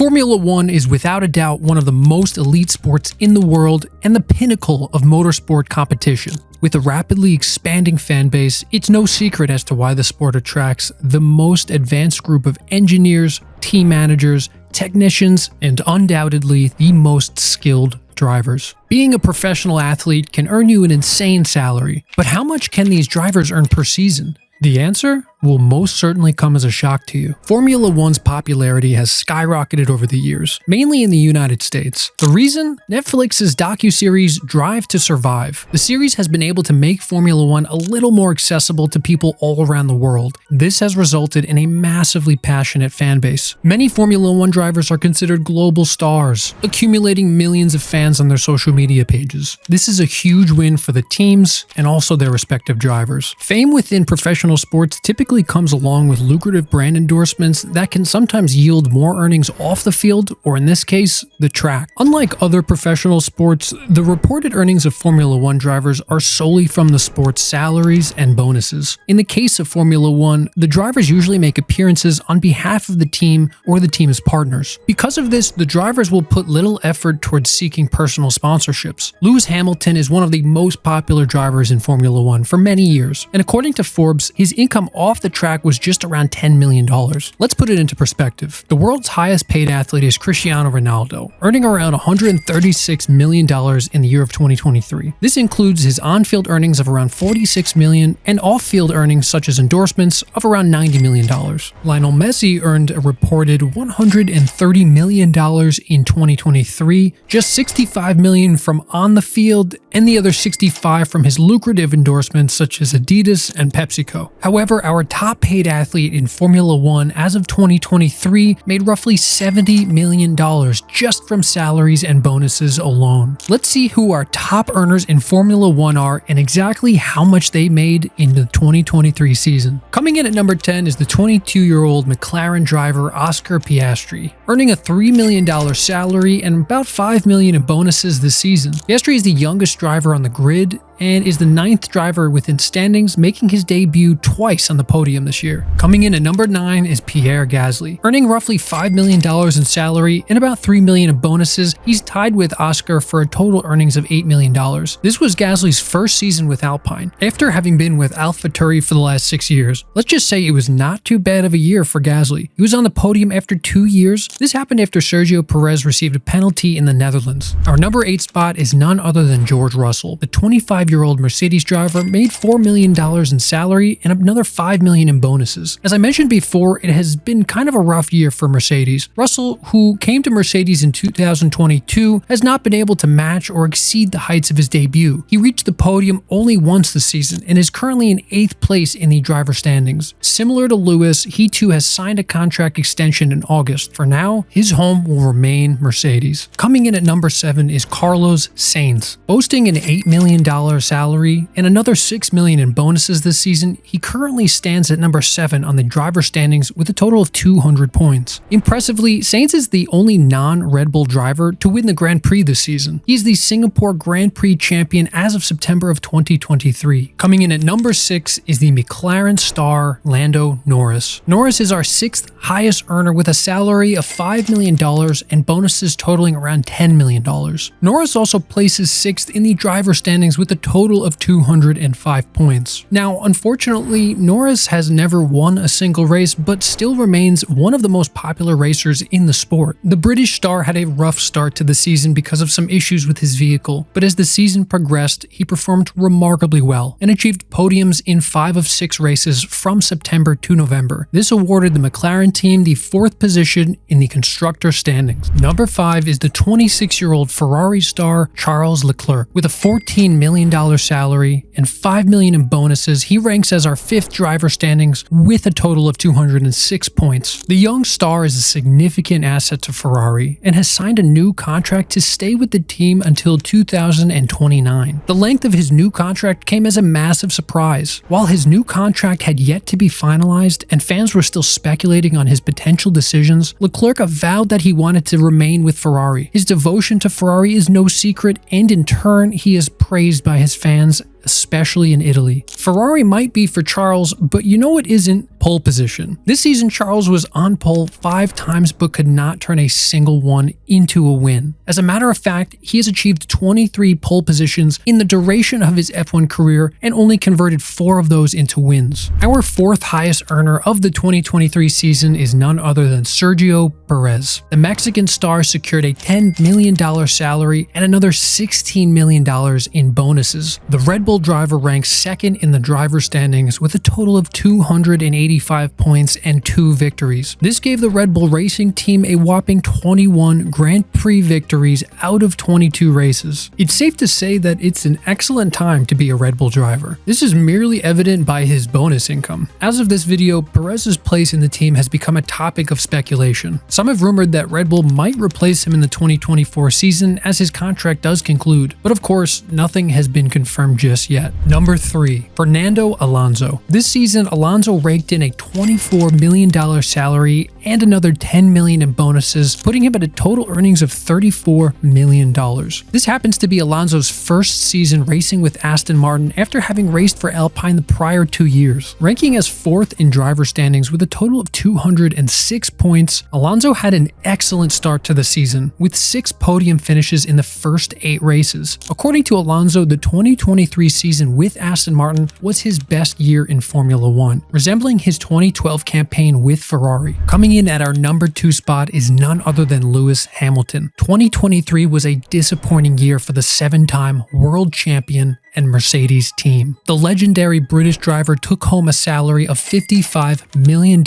Formula One is without a doubt one of the most elite sports in the world and the pinnacle of motorsport competition. With a rapidly expanding fan base, it's no secret as to why the sport attracts the most advanced group of engineers, team managers, technicians, and undoubtedly the most skilled drivers. Being a professional athlete can earn you an insane salary, but how much can these drivers earn per season? The answer will most certainly come as a shock to you. Formula One's popularity has skyrocketed over the years, mainly in the United States. The reason? Netflix's docuseries Drive to Survive. The series has been able to make Formula One a little more accessible to people all around the world. This has resulted in a massively passionate fan base. Many Formula One drivers are considered global stars, accumulating millions of fans on their social media pages. This is a huge win for the teams and also their respective drivers. Fame within professional sports typically comes along with lucrative brand endorsements that can sometimes yield more earnings off the field, or in this case, the track. Unlike other professional sports, the reported earnings of Formula One drivers are solely from the sport's salaries and bonuses. In the case of Formula One, the drivers usually make appearances on behalf of the team or the team's partners. Because of this, the drivers will put little effort towards seeking personal sponsorships. Lewis Hamilton is one of the most popular drivers in Formula One for many years, and according to Forbes, his income off the track was just around $10 million. Let's put it into perspective. The world's highest paid athlete is Cristiano Ronaldo, earning around $136 million in the year of 2023. This includes his on-field earnings of around $46 million and off-field earnings such as endorsements of around $90 million. Lionel Messi earned a reported $130 million in 2023, just $65 million from on the field and the other $65 from his lucrative endorsements such as Adidas and PepsiCo. However, our top paid athlete in Formula One as of 2023 made roughly $70 million just from salaries and bonuses alone. Let's see who our top earners in Formula One are and exactly how much they made in the 2023 season. Coming in at number 10 is the 22-year-old McLaren driver Oscar Piastri, earning a $3 million salary and about $5 million in bonuses this season. Piastri is the youngest driver on the grid and is the 9th driver within standings, making his debut twice on the podium this year. Coming in at number 9 is Pierre Gasly. Earning roughly $5 million in salary and about $3 million in bonuses, he's tied with Oscar for a total earnings of $8 million. This was Gasly's first season with Alpine, after having been with AlphaTauri for the last 6 years. Let's just say it was not too bad of a year for Gasly. He was on the podium after 2 years. This happened after Sergio Perez received a penalty in the Netherlands. Our number 8 spot is none other than George Russell. The 25-year-old Mercedes driver made $4 million in salary and another $5 million in bonuses. As I mentioned before, it has been kind of a rough year for Mercedes. Russell, who came to Mercedes in 2022, has not been able to match or exceed the heights of his debut. He reached the podium only once this season and is currently in 8th place in the driver standings. Similar to Lewis, he too has signed a contract extension in August. For now, his home will remain Mercedes. Coming in at number 7 is Carlos Sainz. Boasting an $8 million salary and another $6 million in bonuses this season, he currently stands at number 7 on the driver standings with a total of 200 points. Impressively, Sainz is the only non-Red Bull driver to win the Grand Prix this season. He's the Singapore Grand Prix champion as of September of 2023. Coming in at number 6 is the McLaren star Lando Norris. Norris is our 6th highest earner with a salary of $5 million and bonuses totaling around $10 million. Norris also places 6th in the driver standings with a total of 205 points. Now, unfortunately, Norris has never won a single race, but still remains one of the most popular racers in the sport. The British star had a rough start to the season because of some issues with his vehicle, but as the season progressed, he performed remarkably well and achieved podiums in 5 of 6 races from September to November. This awarded the McLaren team the 4th position in the constructor standings. Number 5 is the 26-year-old Ferrari star Charles Leclerc. With a $14 million salary and $5 million in bonuses, he ranks as our 5th driver standings with a total of 206 points. The young star is a significant asset to Ferrari and has signed a new contract to stay with the team until 2029. The length of his new contract came as a massive surprise. While his new contract had yet to be finalized and fans were still speculating on his potential decisions, Leclerc avowed that he wanted to remain with Ferrari. His devotion to Ferrari is no secret, and in turn, he is praised by his fans especially in Italy. Ferrari might be for Charles, but you know what isn't? Pole position. This season, Charles was on pole 5 times but could not turn a single one into a win. As a matter of fact, he has achieved 23 pole positions in the duration of his F1 career and only converted 4 of those into wins. Our 4th highest earner of the 2023 season is none other than Sergio Perez. The Mexican star secured a $10 million salary and another $16 million in bonuses. The Red Bull driver ranks 2nd in the driver standings with a total of 285 points and 2 victories. This gave the Red Bull Racing team a whopping 21 Grand Prix victories out of 22 races. It's safe to say that it's an excellent time to be a Red Bull driver. This is merely evident by his bonus income. As of this video, Perez's place in the team has become a topic of speculation. Some have rumored that Red Bull might replace him in the 2024 season as his contract does conclude, but of course, nothing has been confirmed just yet. Number 3. Fernando Alonso. This season, Alonso raked in a $24 million salary and another $10 million in bonuses, putting him at a total earnings of $34 million. This happens to be Alonso's first season racing with Aston Martin after having raced for Alpine the prior 2 years. Ranking as 4th in driver standings with a total of 206 points, Alonso had an excellent start to the season, with 6 podium finishes in the first 8 races. According to Alonso, the 2023 season with Aston Martin was his best year in Formula 1, resembling his 2012 campaign with Ferrari. Coming in at our number 2 spot is none other than Lewis Hamilton. 2023 was a disappointing year for the 7-time world champion and Mercedes team. The legendary British driver took home a salary of $55 million,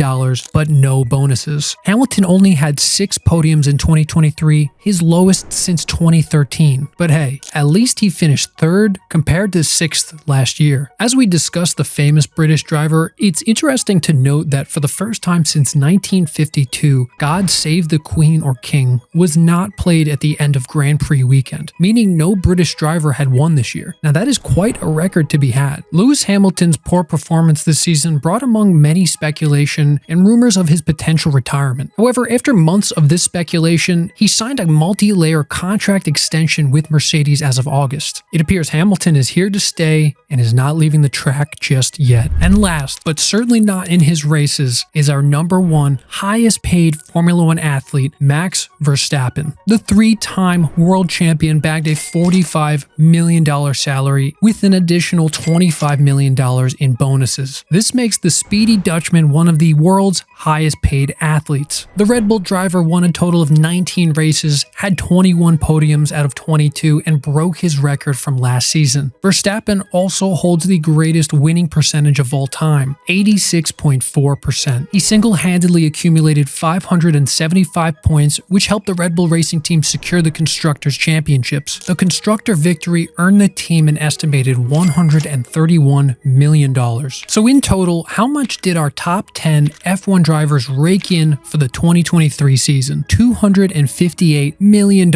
but no bonuses. Hamilton only had 6 podiums in 2023, his lowest since 2013. But hey, at least he finished 3rd compared to 6th last year. As we discussed the famous British driver, it's interesting to note that for the first time since 1952, God Save the Queen or King was not played at the end of Grand Prix weekend, meaning no British driver had won this year. Now that is quite a record to be had. Lewis Hamilton's poor performance this season brought among many speculation and rumors of his potential retirement. However, after months of this speculation, he signed a multi-layer contract extension with Mercedes as of August. It appears Hamilton is here to stay and is not leaving the track just yet. And last, but certainly not in his races, is our number 1 highest paid Formula 1 athlete, Max Verstappen. The 3-time world champion bagged a $45 million salary with an additional $25 million in bonuses. This makes the speedy Dutchman one of the world's highest paid athletes. The Red Bull driver won a total of 19 races, had 21 podiums out of 22, and broke his record from last season. Verstappen also holds the greatest winning percentage of all time, 86.4%. He single-handedly accumulated 575 points, which helped the Red Bull Racing team secure the Constructors' Championships. The Constructor victory earned the team an estimated $131 million. So in total, how much did our top 10 F1 drivers rake in for the 2023 season? $258 million.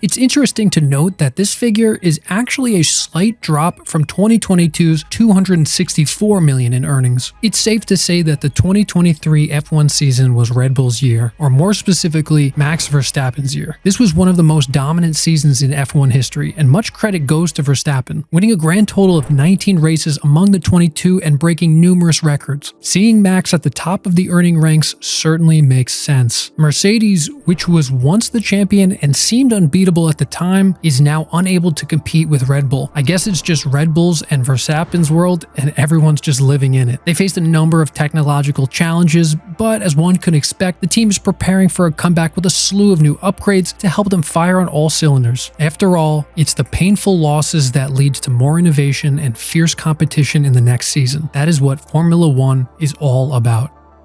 It's interesting to note that this figure is actually a slight drop from 2022's $264 million in earnings. It's safe to say that the 2023 F1 season was Red Bull's year, or more specifically, Max Verstappen's year. This was one of the most dominant seasons in F1 history, and much credit goes to Verstappen, winning a grand total of 19 races among the 22 and breaking numerous records. Seeing Max at the top of the earning ranks certainly makes sense. Mercedes, which was once the champion and seemed unbeatable at the time, is now unable to compete with Red Bull. I guess it's just Red Bull's and Verstappen's world, and everyone's just living in it. They faced a number of technological challenges, but as one could expect, the team is preparing for a comeback with a slew of new upgrades to help them fire on all cylinders. After all, it's the painful losses that leads to more innovation and fierce competition in the next season. That is what Formula 1 is all about.